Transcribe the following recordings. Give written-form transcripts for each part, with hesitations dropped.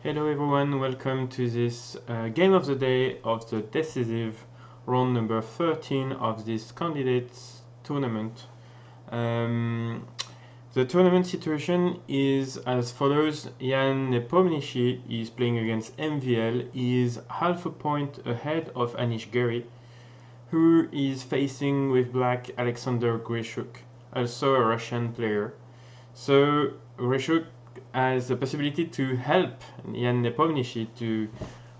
Hello everyone, welcome to this game of the day of the decisive round number 13 of this candidates tournament. Um, the tournament situation is as follows. Jan Nepomniachtchi is playing against MVL. He is half a point ahead of Anish Giri, who is facing with black Alexander Grischuk, also a Russian player. So Grischuk has the possibility to help Jan Nepomniachtchi to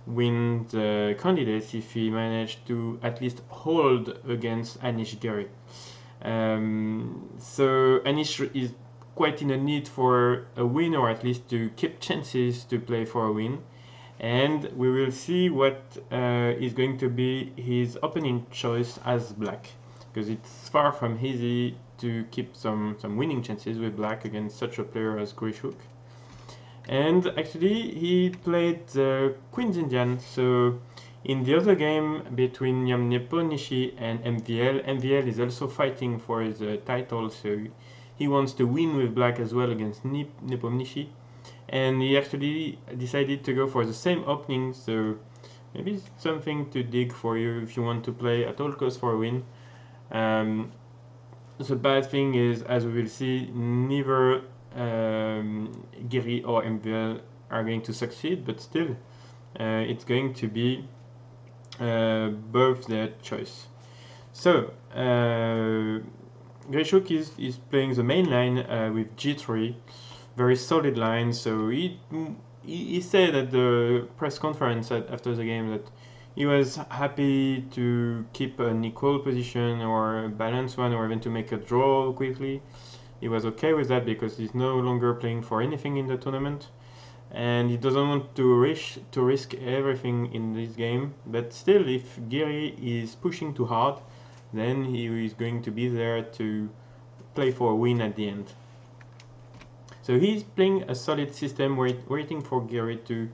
win the candidates if he managed to at least hold against Anish Giri. So Anish is quite in a need for a win, or at least to keep chances to play for a win. And we will see what is going to be his opening choice as black, because it's far from easy to keep some winning chances with black against such a player as Grischuk. And actually he played the Queen's Indian, so in the other game between Jan Nepomniachtchi and MVL, MVL is also fighting for the title, so he wants to win with black as well against Nepomniachtchi. And he actually decided to go for the same opening, so maybe it's something to dig for you if you want to play at all costs for a win. The bad thing is, as we will see, neither Giri or MVL are going to succeed, but still it's going to be both their choice. So Grischuk is playing the main line with G3, very solid line. So he said at the press conference after the game that he was happy to keep an equal position or a balanced one, or even to make a draw quickly. He was okay with that because he's no longer playing for anything in the tournament, and he doesn't want to risk everything in this game. But still, if Giri is pushing too hard, then he is going to be there to play for a win at the end. So he's playing a solid system, waiting for Giri to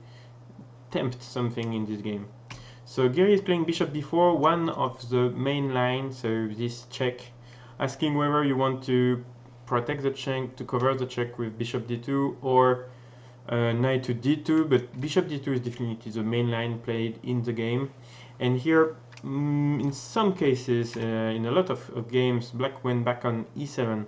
tempt something in this game. So Giri is playing bishop b4, one of the main lines, so this check, asking whether you want to protect the check, to cover the check with bishop d2, or knight to d2, but bishop d2 is definitely the main line played in the game. And here, in some cases, in a lot of games, black went back on e7.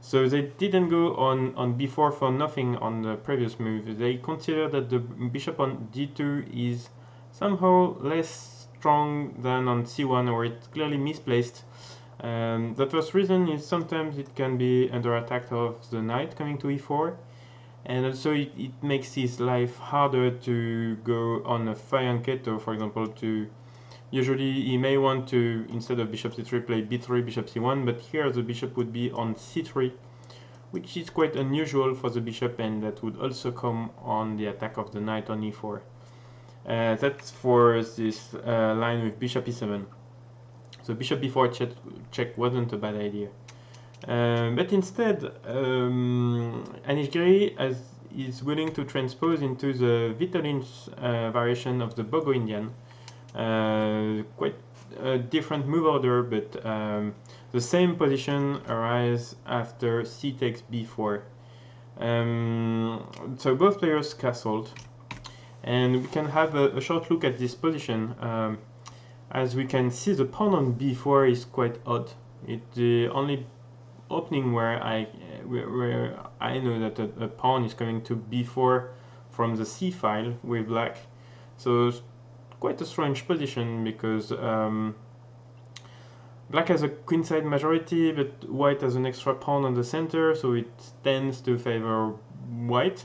So they didn't go on b4 for nothing on the previous move. They consider that the bishop on d2 is somehow less strong than on c1, or it's clearly misplaced. The first reason is sometimes it can be under attack of the knight coming to e4, and also it makes his life harder to go on a fianchetto, for example. Usually he may want to, instead of bishop c3, play b3, bishop c1, but here the bishop would be on c3, which is quite unusual for the bishop, and that would also come on the attack of the knight on e4. That's for this line with bishop e7. So bishop b4 check wasn't a bad idea. But instead, Anish Giri is willing to transpose into the Vitolin's variation of the Bogo Indian. Quite a different move order, but the same position arises after c takes b4. So both players castled, and we can have a short look at this position. As we can see, the pawn on b4 is quite odd. It's the only opening where I know that a pawn is coming to b4 from the c file with black. So it's quite a strange position, because black has a queenside majority, but white has an extra pawn on the center, so it tends to favor white.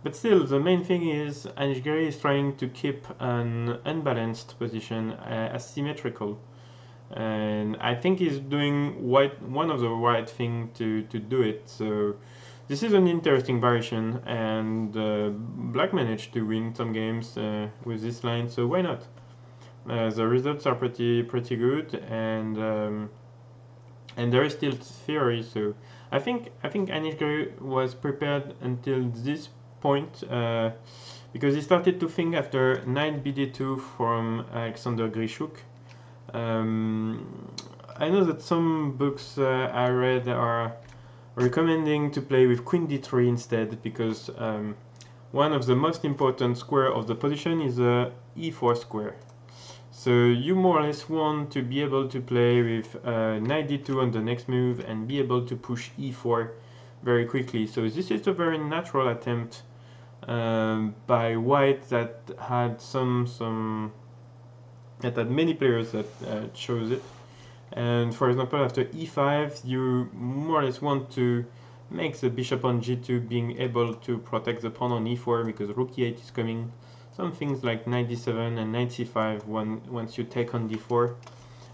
But still, the main thing is Anish Giri is trying to keep an unbalanced position asymmetrical. And I think he's doing one of the right thing to do it. So this is an interesting variation, and black managed to win some games with this line, so why not? The results are pretty good, and there is still theory. So I think Anish Giri was prepared until this point, because he started to think after knight bd2 from Alexander Grischuk. I know that some books I read are recommending to play with queen d3 instead, because one of the most important square of the position is the e4 square. So you more or less want to be able to play with knight d2 on the next move and be able to push e4 very quickly. So this is a very natural attempt by white that had many players that chose it. And for example, after e5, you more or less want to make the bishop on g2 being able to protect the pawn on e4 because rook e8 is coming. Some things like knight d7 and knight c5 once you take on d4.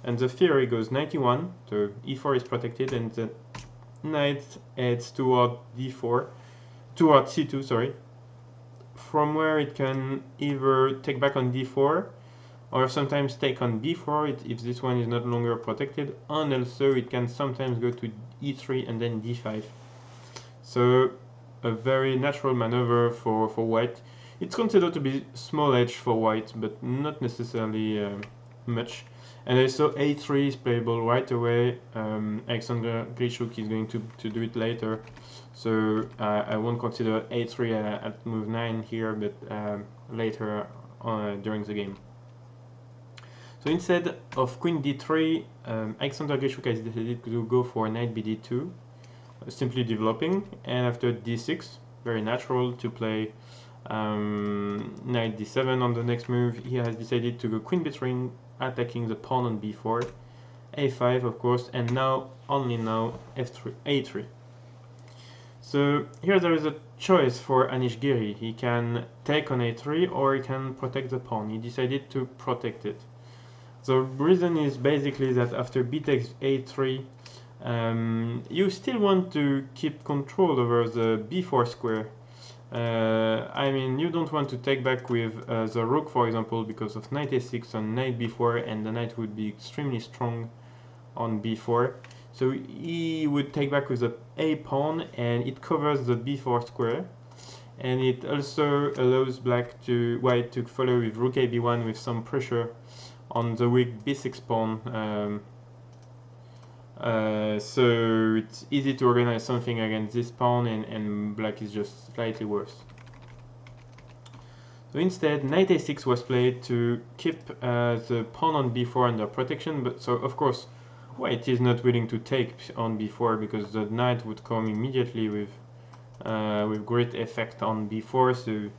And the theory goes knight e1, so e4 is protected, and the knight heads toward d4, toward c2, sorry, from where it can either take back on d4 or sometimes take on b4 if this one is no longer protected, and also it can sometimes go to e3 and then d5. So a very natural maneuver for white. It's considered to be small edge for white, but not necessarily much. And also a3 is playable right away. Alexander Grischuk is going to do it later. So I won't consider a3 at move 9 here, but later during the game. So instead of queen d3, Alexander Grischuk has decided to go for knight bd2, simply developing, and after d6, very natural to play knight d7 on the next move. He has decided to go queen b3, attacking the pawn on b4, a5 of course, and now, only now, f3, a3. So here there is a choice for Anish Giri. He can take on a3 or he can protect the pawn. He decided to protect it. The reason is basically that after b takes a3, you still want to keep control over the b4 square. I mean, you don't want to take back with the rook, for example, because of knight a6 on knight b4, and the knight would be extremely strong on b4. So he would take back with the a pawn, and it covers the b4 square, and it also allows white to follow with rook a b1 with some pressure on the weak b6 pawn. So it's easy to organize something against this pawn, and black is just slightly worse. So instead, knight a6 was played to keep the pawn on b4 under protection, but so of course white is not willing to take on b4 because the knight would come immediately with great effect on b4, so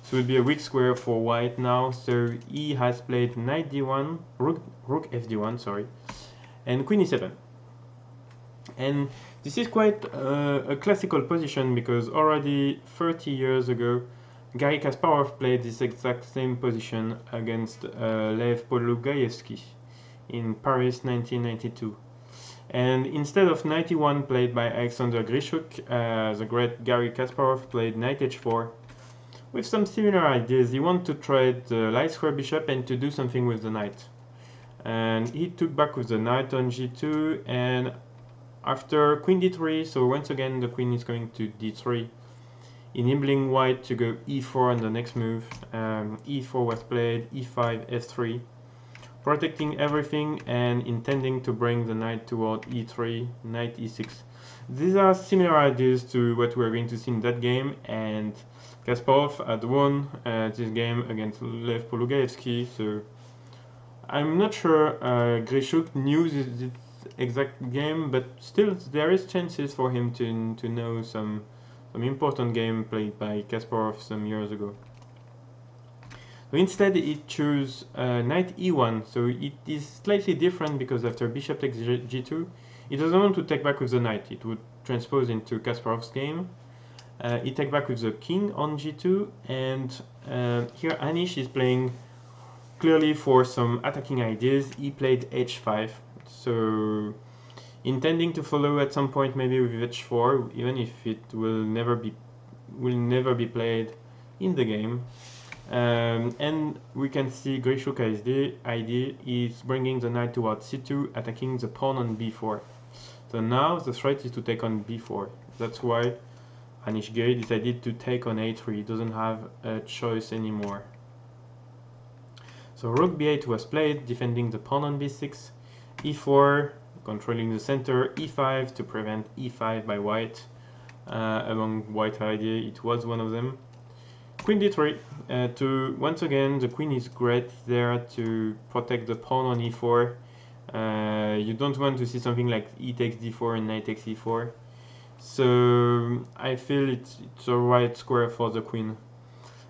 it would be a weak square for white now. So he has played knight d1, rook fd1, sorry, and queen e7. And this is quite a classical position because already 30 years ago Garry Kasparov played this exact same position against Lev Podlugaevsky in Paris 1992. And instead of knight e1 played by Alexander Grischuk, the great Garry Kasparov played knight h4 with some similar ideas. He wanted to trade the light square bishop and to do something with the knight. And he took back with the knight on g2, and after queen d3, so once again the queen is going to d3, enabling white to go e4 on the next move. E4 was played, e5, f3, protecting everything and intending to bring the knight toward e3, knight e6. These are similar ideas to what we're going to see in that game, and Kasparov had won this game against Lev Podlugaevsky, so I'm not sure Grischuk knew this exact game, but still there is chances for him to know some important game played by Kasparov some years ago. So instead he chose knight e1, so it is slightly different because after bishop takes g2, he doesn't want to take back with the knight. It would transpose into Kasparov's game. He takes back with the king on g2, and here Anish is playing clearly for some attacking ideas. He played h5, so intending to follow at some point maybe with h4, even if it will never be played in the game. And we can see Grischuk's idea is bringing the knight towards c2, attacking the pawn on b4. So now the threat is to take on b4. That's why Anish Giri decided to take on a3. He doesn't have a choice anymore. So rook b8 was played, defending the pawn on b6, e4, controlling the center, e5 to prevent e5 by white. Among white ideas, it was one of them. Queen d3. To once again, the queen is great there to protect the pawn on e4. You don't want to see something like e takes d4 and knight takes e4. So I feel it's a right square for the queen.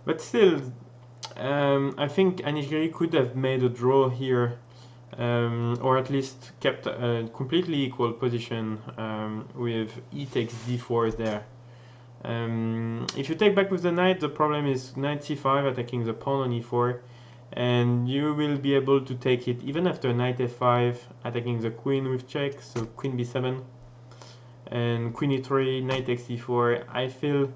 But still, I think Anish Giri could have made a draw here, or at least kept a completely equal position with e takes d4 there. If you take back with the knight, the problem is knight c5 attacking the pawn on e4, and you will be able to take it even after knight f5 attacking the queen with check, so queen b7 and queen e3, knight takes e4. I feel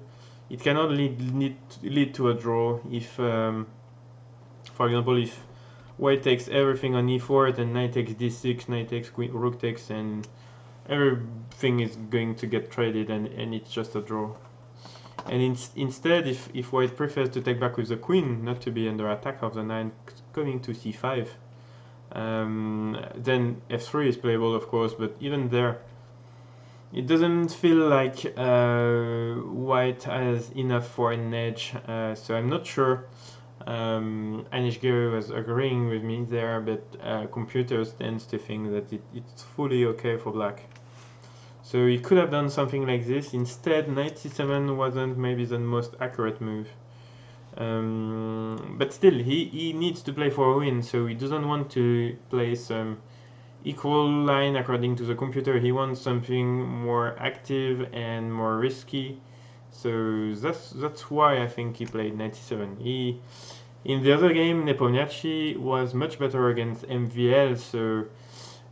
it cannot lead to a draw if, for example, if white takes everything on e4, then knight takes d6, knight takes queen, rook takes, and everything is going to get traded, and it's just a draw. And instead, if white prefers to take back with the queen, not to be under attack of the knight coming to c5, then f3 is playable, of course, but even there, it doesn't feel like white has enough for an edge, so I'm not sure. Anish Giri was agreeing with me there, but computers tends to think that it's fully okay for black. So he could have done something like this. Instead, knight c7 wasn't maybe the most accurate move. But still, he needs to play for a win, so he doesn't want to play some equal line according to the computer. He wants something more active and more risky. So that's why I think he played knight c7. In the other game, Nepomniachtchi was much better against MVL, so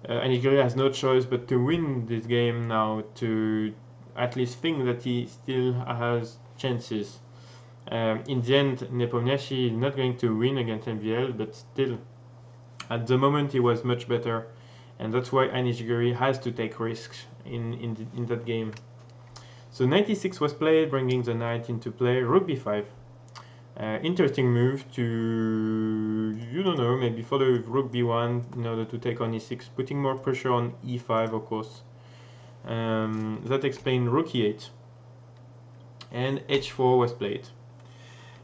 Anish Giri has no choice but to win this game now, to at least think that he still has chances. In the end, Nepomniachtchi is not going to win against MVL, but still, at the moment he was much better, and that's why Anish Giri has to take risks in that game. So knight e6 was played, bringing the knight into play. Rook b5. Interesting move to, you don't know, maybe follow with rook b1 in order to take on e6, putting more pressure on e5, of course. That explains rook e8. And h4 was played.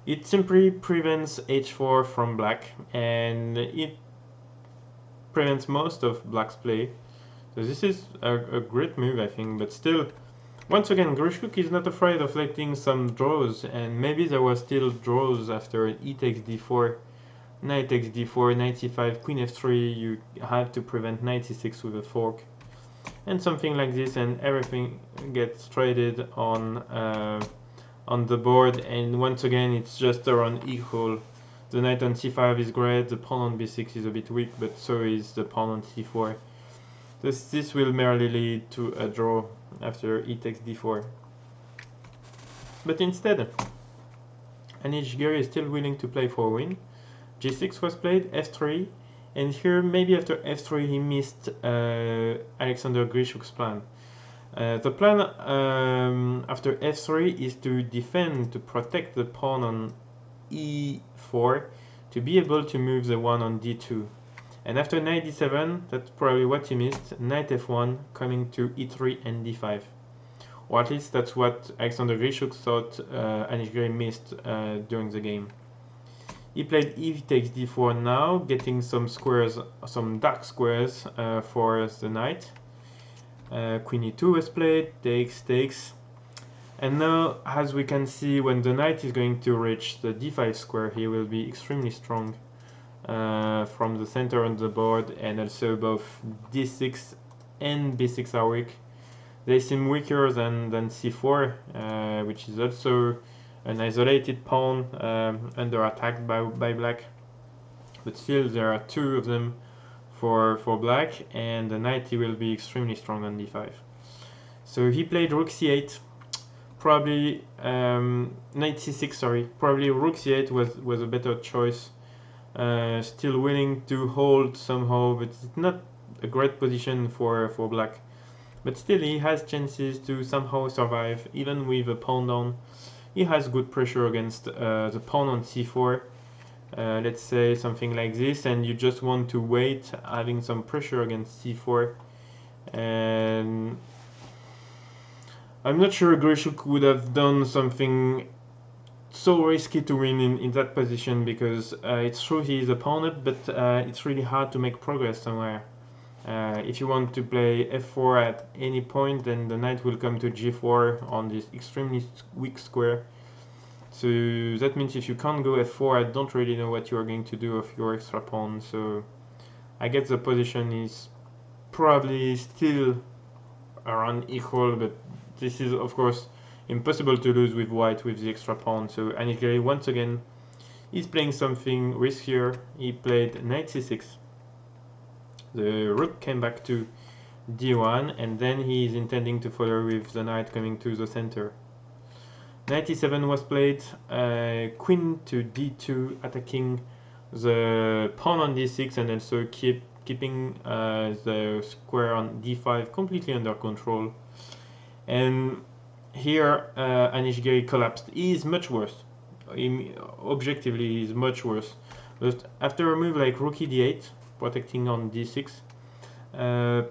It simply prevents h4 from black, and it prevents most of black's play. So this is a great move, I think, but still, once again, Grischuk is not afraid of letting some draws, and maybe there was still draws after e takes d4, knight takes d4, knight c5, queen f3, you have to prevent knight c6 with a fork, and something like this, and everything gets traded on the board, and once again it's just around equal. The knight on c5 is great, the pawn on b6 is a bit weak, but so is the pawn on c4. This will merely lead to a draw after e takes d4. But instead, Anish Giri is still willing to play for a win. g6 was played, f3, and here maybe after f3 he missed Alexander Grischuk's plan. The plan after f3 is to defend, to protect the pawn on e4, to be able to move the one on d2. And after knight d7, that's probably what he missed, knight f1 coming to e3 and d5. Or at least that's what Alexander Grischuk thought Anish Giri missed during the game. He played e takes d4 now, getting some squares, some dark squares for the knight. Queen e2 was played, takes. And now, as we can see, when the knight is going to reach the d5 square, he will be extremely strong. From the center on the board, and also both d6 and b6 are weak. They seem weaker than c4, which is also an isolated pawn under attack by black. But still, there are two of them for black, and the knight he will be extremely strong on d5. So he played rook c8. Probably knight c6. Sorry, probably rook c8 was a better choice. Still willing to hold somehow, but it's not a great position for black. But still, he has chances to somehow survive, even with a pawn down. He has good pressure against the pawn on c4. Let's say something like this, and you just want to wait, having some pressure against c4. And I'm not sure Grischuk would have done something so risky to win in that position because it's true he is a opponent, but it's really hard to make progress somewhere. If you want to play f4 at any point, then the knight will come to g4 on this extremely weak square. So that means if you can't go f4, I don't really know what you are going to do of your extra pawn. So I guess the position is probably still around equal, but this is of course impossible to lose with white with the extra pawn. So Anish Giri once again is playing something riskier. He played knight c6. The rook came back to d1, and then he is intending to follow with the knight coming to the center. Knight e7 was played, queen to d2, attacking the pawn on d6 and also keeping the square on d5 completely under control. And here Anish Giri collapsed. He is much worse. Objectively, he is much worse. But after a move like rook e8, protecting on d6,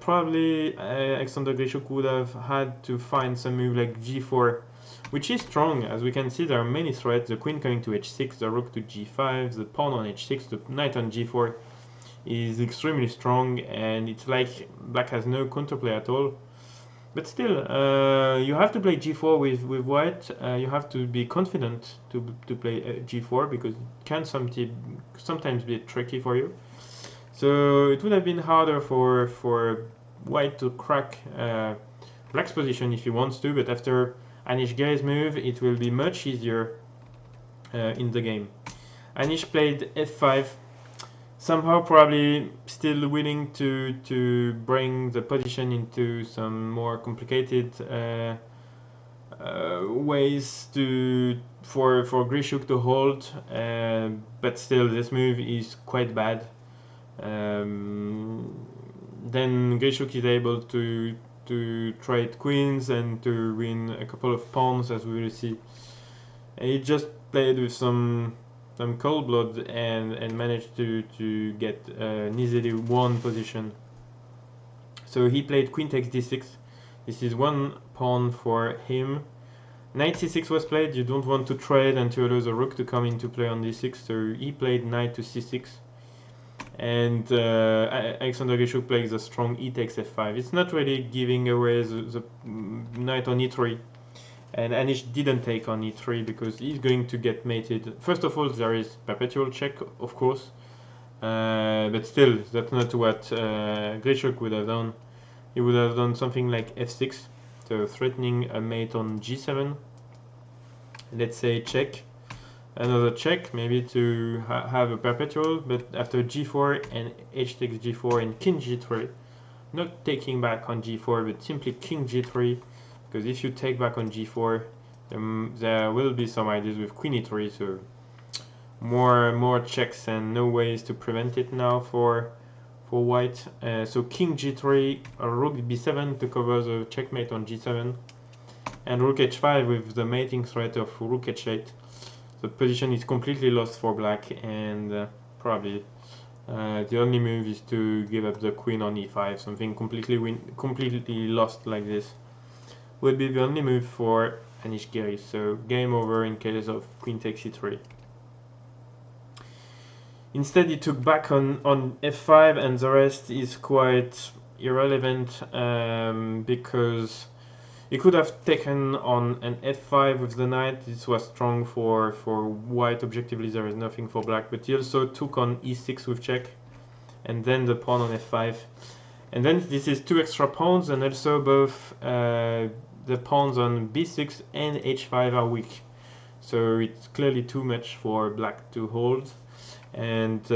probably Alexander Grischuk would have had to find some move like g4, which is strong. As we can see, there are many threats: the queen coming to h6, the rook to g5, the pawn on h6, the knight on g4 is extremely strong, and it's like black has no counterplay at all. But still, you have to play g4 with white. You have to be confident to play g4 because it can sometimes be tricky for you. So it would have been harder for white to crack black's position if he wants to, but after Anish Giri's move, it will be much easier in the game. Anish played f5, somehow probably still willing to bring the position into some more complicated ways for Grischuk to hold, but still this move is quite bad. Then Grischuk is able to trade queens and to win a couple of pawns, as we will see. And he just played with some cold blood and managed to get an easily won position. So he played queen takes d6. This is one pawn for him. Knight c6 was played. You don't want to trade and to allow the rook to come into play on d6, so he played knight to c6. And Alexander Grischuk plays a strong e takes f5. It's not really giving away the knight on e3. And Anish didn't take on e3 because he's going to get mated. First of all, there is perpetual check, of course. But still, that's not what Grischuk would have done. He would have done something like f6, so threatening a mate on g7. Let's say check. Another check, maybe to have a perpetual, but after g4 and h takes g4 and king g3, not taking back on g4, but simply king g3, because if you take back on g4, there will be some ideas with queen e3, so more checks and no ways to prevent it now for white. So king g3, rook b7 to cover the checkmate on g7, and rook h5 with the mating threat of rook h8. The position is completely lost for black, and probably the only move is to give up the queen on e5. Something completely lost like this would be the only move for Anish Giri. So game over in case of queen takes e3. Instead, he took back on f5, and the rest is quite irrelevant because he could have taken on an f5 with the knight. This was strong for white. Objectively, there is nothing for black, but he also took on e6 with check, and then the pawn on f5. And then this is two extra pawns, and also both the pawns on b6 and h5 are weak. So it's clearly too much for black to hold. And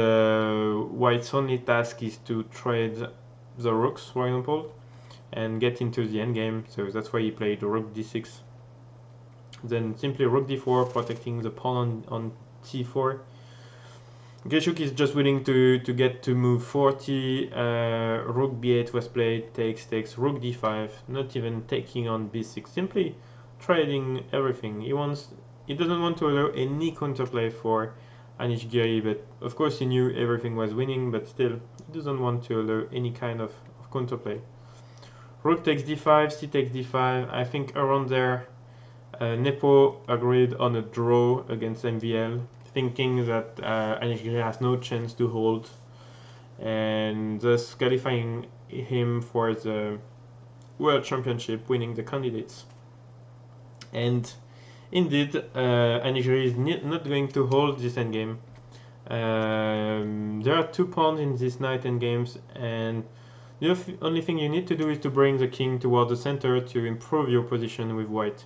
white's only task is to trade the rooks, for example, and get into the endgame. So that's why he played rook d6. Then simply rook d4, protecting the pawn on c4. Grischuk is just willing to get to move 40. Rook b8 was played, takes, rook d5, not even taking on b6, simply trading everything. He doesn't want to allow any counterplay for Anish Giri, but of course he knew everything was winning, but still he doesn't want to allow any kind of counterplay. Rook takes d5, c takes d5. I think around there Nepo agreed on a draw against MVL, thinking that Anish Giri has no chance to hold, and thus qualifying him for the World Championship, winning the candidates. And indeed, Anish Giri is not going to hold this endgame. There are 2 pawns in this knight endgames, and the only thing you need to do is to bring the king toward the center to improve your position with white.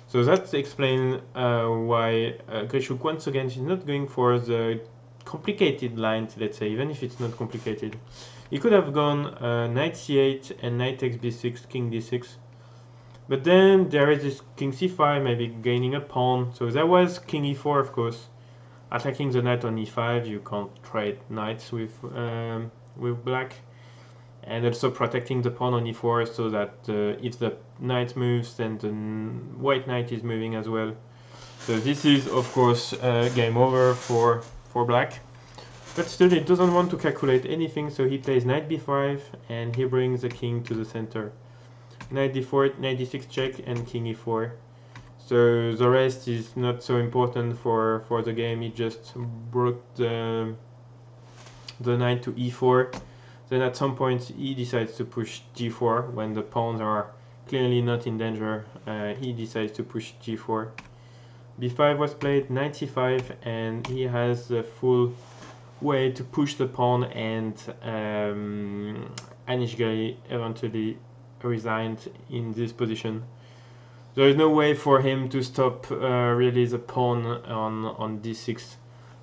So that explains why Grischuk once again is not going for the complicated lines, let's say, even if it's not complicated. He could have gone knight c8 and knight takes b6, king d6. But then there is this king c5, maybe gaining a pawn. So there was king e4, of course. Attacking the knight on e5, you can't trade knights with black. And also protecting the pawn on e4 so that if the knight moves, then the white knight is moving as well. So this is, of course, game over for black. But still, he doesn't want to calculate anything, so he plays knight b5 and he brings the king to the center. Knight d4, knight d6 check, and king e4. So the rest is not so important for the game. He just brought the knight to e4. Then at some point he decides to push g4 when the pawns are clearly not in danger. He decides to push g4. b5 was played, knight c5, and he has the full way to push the pawn, and Anish Giri eventually resigned in this position. There is no way for him to stop really the pawn on d6.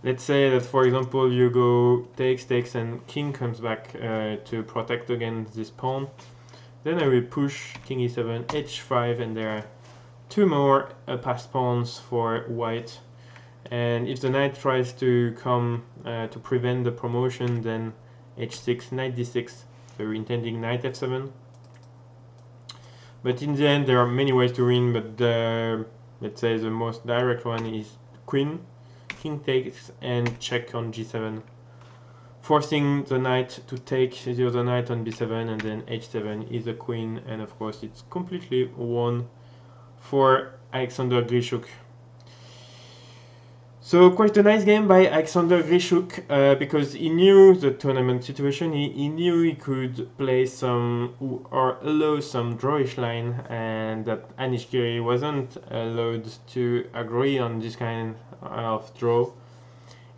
Let's say that, for example, you go takes, and king comes back to protect against this pawn. Then I will push king e7, h5, and there are 2 more passed pawns for white. And if the knight tries to come to prevent the promotion, then h6, knight d6. So we're intending knight f7. But in the end, there are many ways to win, but let's say the most direct one is queen. King takes and check on g7, forcing the knight to take the other knight on b7, and then h7 is the queen, and of course it's completely won for Alexander Grischuk. So quite a nice game by Alexander Grischuk, because he knew the tournament situation. He knew he could play some or allow some drawish line, and that Anish Giri wasn't allowed to agree on this kind of draw.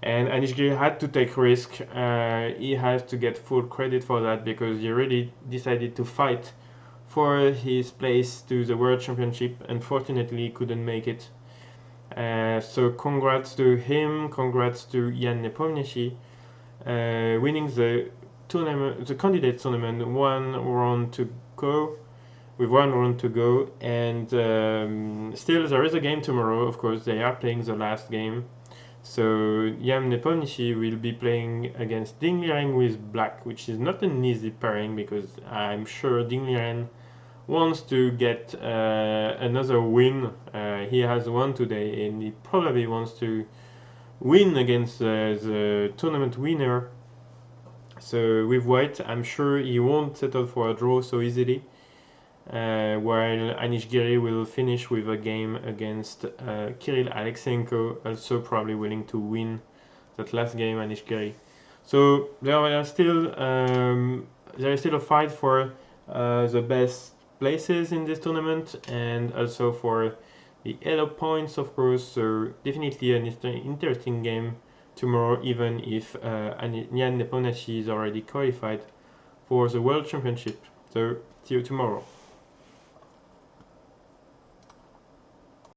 And Anish Giri had to take risk. He has to get full credit for that, because he really decided to fight for his place to the World Championship. Unfortunately, he couldn't make it. So congrats to him, congrats to Jan Nepomniachtchi, winning the tournament, the candidate tournament, with 1 round to go, and still there is a game tomorrow. Of course, they are playing the last game. So Jan Nepomniachtchi will be playing against Ding Liren with black, which is not an easy pairing, because I'm sure Ding Liren wants to get another win. He has won today, and he probably wants to win against the tournament winner. So with white, I'm sure he won't settle for a draw so easily, while Anish Giri will finish with a game against Kirill Aleksenko, also probably willing to win that last game, Anish Giri. So there is still a fight for the best places in this tournament, and also for the elo points, of course. So definitely an interesting game tomorrow, even if Jan Nepomniachtchi is already qualified for the World Championship. So see you tomorrow.